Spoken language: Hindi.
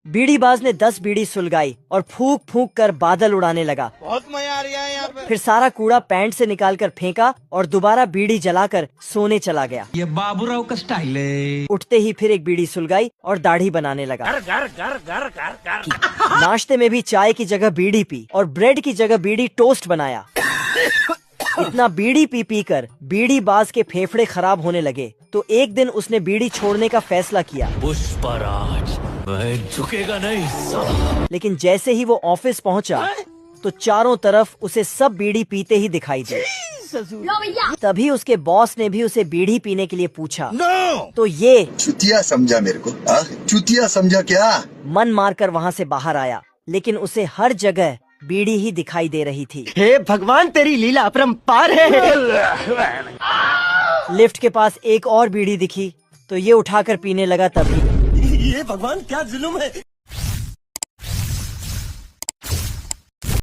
बीड़ीबाज ने 10 बीड़ी सुलगाई और फूंक फूंक कर बादल उड़ाने लगा। बहुत मजा आ रहा है यहाँ पे। फिर सारा कूड़ा पैंट से निकालकर फेंका और दोबारा बीड़ी जलाकर सोने चला गया। ये बाबूराव का स्टाइल है। उठते ही फिर एक बीड़ी सुलगाई और दाढ़ी बनाने लगा। नाश्ते में भी चाय की जगह बीड़ी पी और ब्रेड की जगह बीड़ी टोस्ट बनाया। इतना बीड़ी पी पी कर बीड़ीबाज के फेफड़े खराब होने लगे तो एक दिन उसने बीड़ी छोड़ने का फैसला किया। पुष्पराज, मैं झुकेगा नहीं साला। लेकिन जैसे ही वो ऑफिस पहुंचा तो चारों तरफ उसे सब बीड़ी पीते ही दिखाई दी। तभी उसके बॉस ने भी उसे बीड़ी पीने के लिए पूछा। तो ये चुतिया समझा मेरे को? चुतिया समझा क्या? मन मारकर वहाँ से बाहर आया, लेकिन उसे हर जगह बीड़ी ही दिखाई दे रही थी। हे भगवान, तेरी लीला अपरंपार है। लिफ्ट के पास एक और बीड़ी दिखी तो ये उठाकर पीने लगा। तभी ये भगवान क्या जुल्म है।